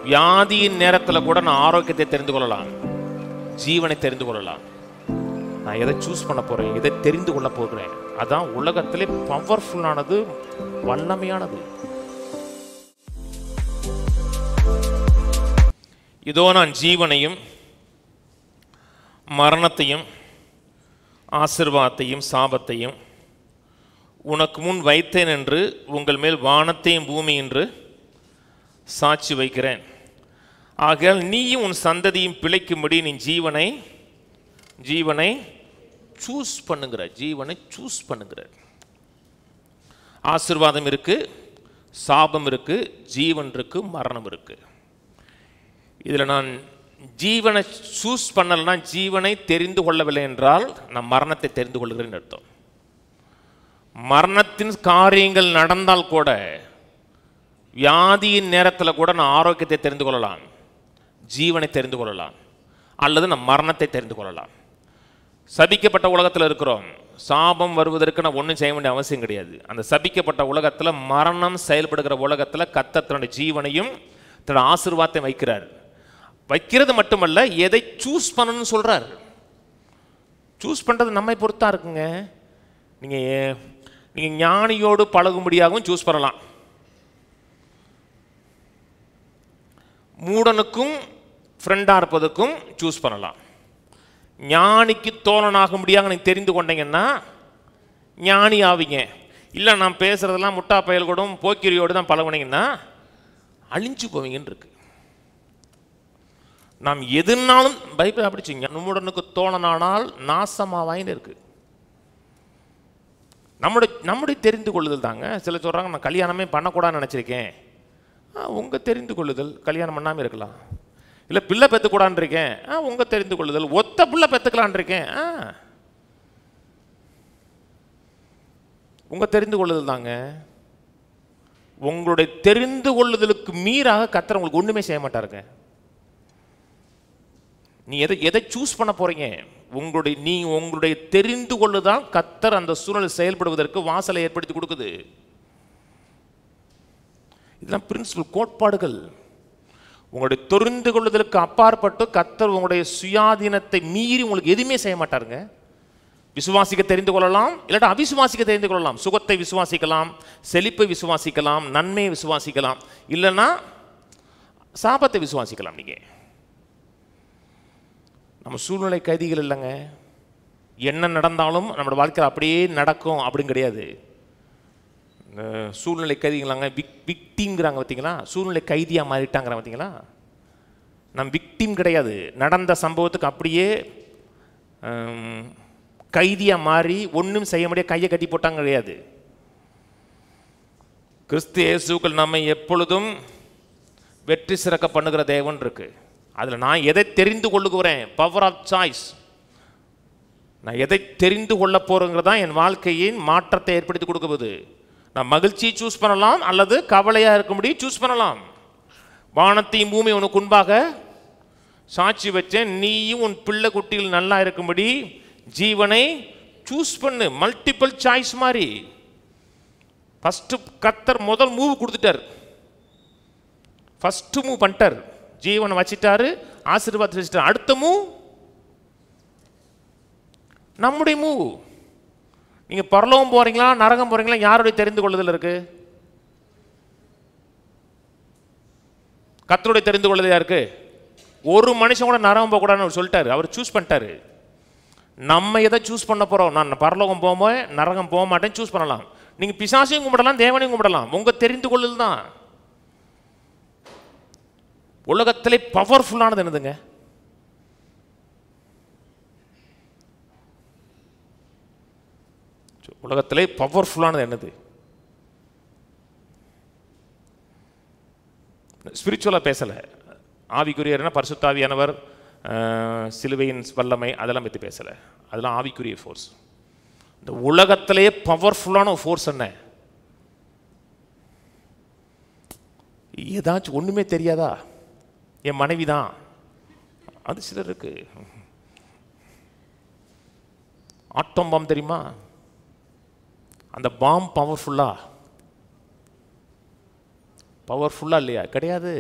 வியாதியின் நேரத்தில் கூட நான் ஆரோக்கியத்தை தெரிந்து கொள்ளலாம், ஜீவனை தெரிந்து கொள்ளலாம். நான் எதை சூஸ் பண்ண போறேன், எதை தெரிந்து கொள்ள போகிறேன், அதான் உலகத்திலே பவர்ஃபுல்லானது, வல்லமையானது. இதோ நான் ஜீவனையும் மரணத்தையும் ஆசீர்வாதத்தையும் சாபத்தையும் உனக்கு முன் வைத்தேன் என்று உங்கள் மேல் வானத்தையும் பூமி என்று சாட்சி வைக்கிறேன். ஆகையால் நீயும் உன் சந்ததியும் பிழைக்கும்படி நீ ஜீவனை சூஸ் பண்ணுங்கிற, ஜீவனை சூஸ் பண்ணுங்கிற. ஆசீர்வாதம் இருக்கு, சாபம் இருக்கு, ஜீவன் இருக்கு, மரணம் இருக்கு. இதில் நான் ஜீவனை சூஸ் பண்ணலைன்னா, ஜீவனை தெரிந்து கொள்ளவில்லை என்றால் நான் மரணத்தை தெரிந்து கொள்கிறேன்னு அர்த்தம். மரணத்தின் காரியங்கள் நடந்தால் கூட, வியாதியின் நேரத்தில் கூட நான் ஆரோக்கியத்தை தெரிந்து கொள்ளலாம், ஜீவனை தெரிந்து கொள்ளலாம், அல்லது நான் மரணத்தை தெரிந்து கொள்ளலாம். சபிக்கப்பட்ட உலகத்தில் இருக்கிறோம். சாபம் வருவதற்கு நான் ஒன்றும் செய்ய வேண்டிய அவசியம் கிடையாது. அந்த சபிக்கப்பட்ட உலகத்தில், மரணம் செயல்படுகிற உலகத்தில் கர்த்தர் தன்னுடைய ஜீவனையும் தன்னுடைய ஆசீர்வாதத்தையும் வைக்கிறார். வைக்கிறது மட்டுமல்ல, எதை சூஸ் பண்ணணும்னு சொல்றார். சூஸ் பண்ணுறது நம்மை பொறுத்தா இருக்குங்க. நீங்கள் ஞானியோடு பழகும்படியாகவும் சூஸ் பண்ணலாம், மூடனுக்கும் ஃப்ரெண்டாக இருப்பதுக்கும் சூஸ் பண்ணலாம். ஞானிக்கு தோழனாக முடியாத நீங்கள் தெரிந்து கொண்டீங்கன்னா ஞானி ஆவீங்க. இல்லை நான் பேசுகிறதெல்லாம் முட்டா பயல் கூட போக்கிரியோடு தான் பழகுனீங்கன்னா அழிஞ்சு போவீங்கன்னு இருக்கு. நாம் எதுனாலும் பைபிள் அப்படிச்சிங்க, நம்முடனுக்கு தோழனானால் நாசமாவாயின்னு இருக்கு. நம்முடைய தெரிந்து கொள்ளுதல் தாங்க. சில சொல்கிறாங்க நான் கல்யாணமே பண்ணக்கூடாதுன்னு நினச்சிருக்கேன். உங்கள் தெரிந்து கொள்ளுதல், கல்யாணம் பண்ணாமல் இருக்கலாம். இல்லை பிள்ளை பெற்றுக்கூடான்னு இருக்கேன், உங்கள் தெரிந்து கொள்ளுதல். ஒத்த பிள்ளை பெற்றுக்கலான் இருக்கேன், உங்கள் தெரிந்து கொள்ளுதல் தாங்க. உங்களுடைய தெரிந்து கொள்ளுதலுக்கு மீறாக கர்த்தர் உங்களுக்கு ஒன்றுமே செய்ய மாட்டாருங்க. நீ எதை சூஸ் பண்ண போறீங்க, உங்களுடைய தெரிந்து கொள்ளுதான் கர்த்தர் அந்த சூழ்நிலை செயல்படுவதற்கு வாசலை ஏற்படுத்தி கொடுக்குது. இதெல்லாம் பிரின்சிபல், கோட்பாடுகள். உங்களுடைய தெரிந்து கொள்ளுதலுக்கு அப்பாற்பட்டு கர்த்தர் உங்களுடைய சுயாதீனத்தை மீறி உங்களுக்கு எதுவுமே செய்ய மாட்டாருங்க. விசுவாசிக்க தெரிந்து கொள்ளலாம், இல்லாட்டா அவிசுவாசிக்க தெரிந்து கொள்ளலாம். சுகத்தை விசுவாசிக்கலாம், செழிப்பை விசுவாசிக்கலாம், நன்மையை விசுவாசிக்கலாம், இல்லைன்னா சாபத்தை விசுவாசிக்கலாம். நீங்கள் நம்ம சூழ்நிலை கைதிகள் இல்லைங்க. என்ன நடந்தாலும் நம்மளோட வாழ்க்கையில் அப்படியே நடக்கும் அப்படின்னு கிடையாது. சூழ்நிலை கைதிகளாங்க, விக்டிம்ங்கிறாங்க பார்த்தீங்களா, சூழ்நிலை கைதியாக மாறிட்டாங்கிறாங்க பார்த்தீங்களா. நம்ம விக்டிம் கிடையாது, நடந்த சம்பவத்துக்கு அப்படியே கைதியாக மாறி ஒன்றும் செய்ய முடியாது, கையை கட்டி போட்டாங்க கிடையாது. கிறிஸ்து இயேசுக்குள் நம்மை எப்பொழுதும் வெற்றி சிறக்க பண்ணுகிற தேவன் இருக்கு. அதில் நான் எதை தெரிந்து கொள்ளுகிறேன், பவர் ஆஃப் சாய்ஸ். நான் எதை தெரிந்து கொள்ள போறேங்கிறது தான் என் வாழ்க்கையின் மாற்றத்தை ஏற்படுத்தி கொடுக்குது. நான் மகிழ்ச்சியை சூஸ் பண்ணலாம், அல்லது கவலையாக இருக்கும்படி சூஸ் பண்ணலாம். வானத்தையும் பூமி உனக்கு முன்பாக சாட்சி வச்சேன், நீயும் உன் பிள்ளை குட்டிகள் நல்லா இருக்கும்படி ஜீவனை சூஸ் பண்ணு. மல்டிபிள் சாய்ஸ் மாதிரி. ஃபர்ஸ்ட் கர்த்தர் முதல் மூவ் கொடுத்துட்டார், ஃபர்ஸ்ட் மூவ் பண்ணிட்டார், ஜீவனை வச்சிட்டாரு, ஆசீர்வாதத்தை வச்சிட்டாரு. அடுத்த மூவ் நம்முடைய மூவ். நீங்க பரலோகம் போறீங்களா நரகம் போறீங்களா, யாருடைய தெரிந்து கொள்ளுதல் இருக்கு? கர்த்தருடைய தெரிந்து கொள்ளுதல் இருக்கு. ஒரு மனுஷன் கூட நரகம் போக கூடாதுன்னு சொல்லிட்டாரு, அவர் சூஸ் பண்ணிட்டாரு. நம்ம எதை சூஸ் பண்ண போறோம்? நான் பரலோகம் போவோம் நரகம் போக மாட்டேன்னு சூஸ் பண்ணலாம். நீங்க பிசாசையும் கும்பிடலாம், தேவனையும் கும்பிடலாம், உங்க தெரிந்து கொள்ளுதல் தான். உலகத்திலே பவர்ஃபுல்லானது என்னதுங்க? உலகத்திலே பவர்ஃபுல்லானது என்னது? ஸ்பிரிச்சுவலாக பேசலை, ஆவிக்குரியர்னா பரிசுத்தாவியானவர், சிலுவையின் வல்லமை, அதெல்லாம் பற்றி பேசலை. அதெல்லாம் ஆவிக்குரிய ஃபோர்ஸ். இந்த உலகத்திலே பவர்ஃபுல்லான ஃபோர்ஸ் என்ன? ஏதாச்சும் ஒன்றுமே தெரியாதா? என் மனைவி தான். அது சிலருக்கு. ஆட்டம் பாம் தெரியுமா? அந்த பாம் பவர்ஃபுல்லா இல்லையா? கிடையாது.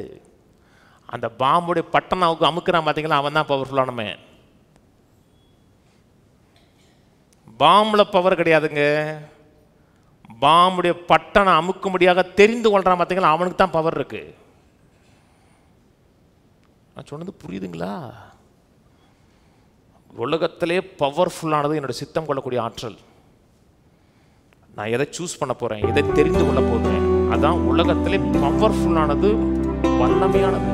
அந்த பாம்புடைய பட்டனை அமுக்குறான் பார்த்தீங்களா, அவன் தான் பவர்ஃபுல்லானவன். பாம்பில் பவர் கிடையாதுங்க. பாம்புடைய பட்டனை அமுக்கும்படியாக தெரிந்து கொள்றான் பார்த்தீங்களா, அவனுக்கு தான் பவர் இருக்கு. நான் சொன்னது புரியுதுங்களா? உலகத்திலே பவர்ஃபுல்லானது என்னோட சித்தம் கொள்ளக்கூடிய ஆற்றல். நான் எதை சூஸ் பண்ண போறேன், எதை தெரிந்து கொள்ள போகிறேன், அதான் உலகத்திலே பவர்ஃபுல்லானது, வல்லமையானது.